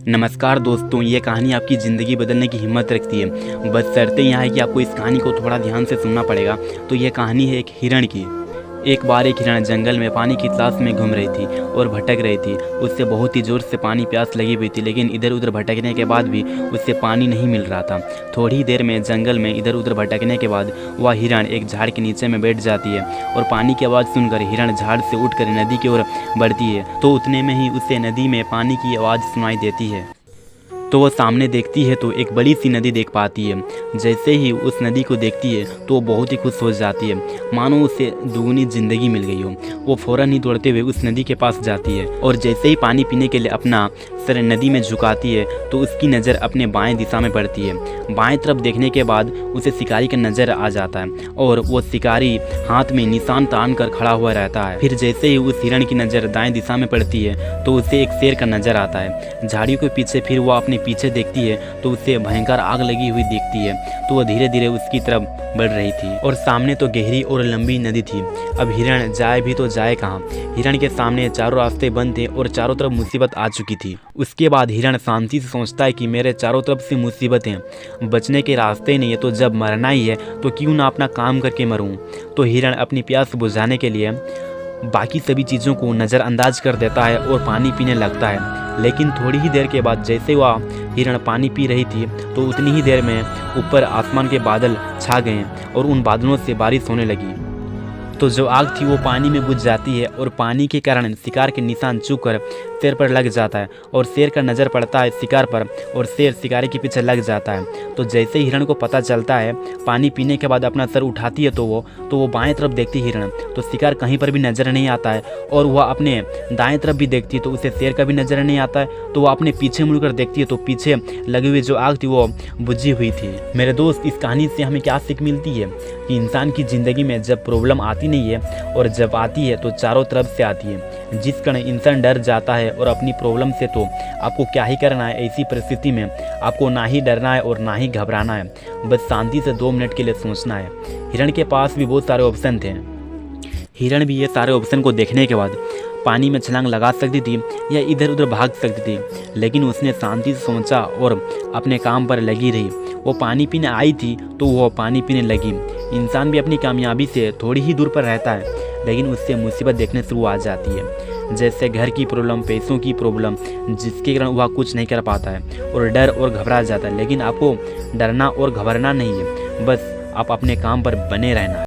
नमस्कार दोस्तों, ये कहानी आपकी ज़िंदगी बदलने की हिम्मत रखती है। बस शर्तें यहाँ है कि आपको इस कहानी को थोड़ा ध्यान से सुनना पड़ेगा। तो ये कहानी है एक हिरण की। एक बार एक हिरण जंगल में पानी की तलाश में घूम रही थी और भटक रही थी। उससे बहुत ही ज़ोर से पानी प्यास लगी हुई थी, लेकिन इधर उधर भटकने के बाद भी उससे पानी नहीं मिल रहा था। थोड़ी देर में जंगल में इधर उधर भटकने के बाद वह हिरण एक झाड़ के नीचे में बैठ जाती है और पानी की आवाज़ सुनकर हिरण झाड़ से उठकर नदी की ओर बढ़ती है। तो उतने में ही उसे नदी में पानी की आवाज़ सुनाई देती है। तो वो सामने देखती है तो एक बड़ी सी नदी देख पाती है। जैसे ही उस नदी को देखती है तो वो बहुत ही खुश हो जाती है, मानो उसे दुगनी ज़िंदगी मिल गई हो। वो फ़ौरन ही दौड़ते हुए उस नदी के पास जाती है और जैसे ही पानी पीने के लिए अपना सर नदी में झुकाती है तो उसकी नज़र अपने बाएं दिशा में पड़ती है। बाएं तरफ देखने के बाद उसे शिकारी का नज़र आ जाता है और वो शिकारी हाथ में निशान तान कर खड़ा हुआ रहता है। फिर जैसे ही उस हिरण की नज़र दाएं दिशा में पड़ती है तो उसे एक शेर का नज़र आता है। झाड़ियों के पीछे फिर वो अपने पीछे देखती है तो उसे भयंकर आग लगी हुई दिखती है। तो वह धीरे धीरे उसकी तरफ बढ़ रही थी और सामने तो गहरी और लंबी नदी थी। अब हिरण जाए भी तो जाए कहाँ। हिरण के सामने चारों रास्ते बंद थे और चारों तरफ मुसीबत आ चुकी थी। उसके बाद हिरण शांति से सोचता है कि मेरे चारों तरफ से मुसीबतें, बचने के रास्ते नहीं है, तो जब मरना ही है तो क्यों ना अपना काम करके मरूं। तो हिरण अपनी प्यास बुझाने के लिए बाकी सभी चीज़ों को नज़रअंदाज कर देता है और पानी पीने लगता है। लेकिन थोड़ी ही देर के बाद जैसे वह हिरण पानी पी रही थी तो उतनी ही देर में ऊपर आसमान के बादल छा गए और उन बादलों से बारिश होने लगी। तो जो आग थी वो पानी में बुझ जाती है और पानी के कारण शिकार के निशान चूक कर शेर पर लग जाता है और शेर का नज़र पड़ता है शिकार पर और शेर शिकारी के पीछे लग जाता है। तो जैसे हिरण को पता चलता है, पानी पीने के बाद अपना सर उठाती है तो वो बाएं तरफ देखती हिरण तो शिकार कहीं पर भी नज़र नहीं आता है और वह अपने दाएं तरफ भी देखती है तो उसे शेर का भी नज़र नहीं आता है। तो वह अपने पीछे मुड़कर देखती है तो पीछे लगी हुई जो आग थी वो बुझी हुई थी। मेरे दोस्त, इस कहानी से हमें क्या सीख मिलती है कि इंसान की ज़िंदगी में जब प्रॉब्लम आती नहीं है और जब आती है तो चारों तरफ से आती है। जिस कारण इंसान डर जाता है और अपनी प्रॉब्लम से, तो आपको क्या ही करना है ऐसी परिस्थिति में। आपको ना ही डरना है और ना ही घबराना है, बस शांति से 2 मिनट के लिए सोचना है। हिरण के पास भी बहुत सारे ऑप्शन थे। हिरण भी ये सारे ऑप्शन को देखने के बाद पानी में छलांग लगा सकती थी या इधर उधर भाग सकती थी, लेकिन उसने शांति से सोचा और अपने काम पर लगी रही। वो पानी पीने आई थी तो वो पानी पीने लगी। इंसान भी अपनी कामयाबी से थोड़ी ही दूर पर रहता है, लेकिन उससे मुसीबत देखने शुरू आ जाती है। जैसे घर की प्रॉब्लम, पैसों की प्रॉब्लम, जिसके कारण वह कुछ नहीं कर पाता है और डर और घबरा जाता है। लेकिन आपको डरना और घबराना नहीं है, बस आप अपने काम पर बने रहना है।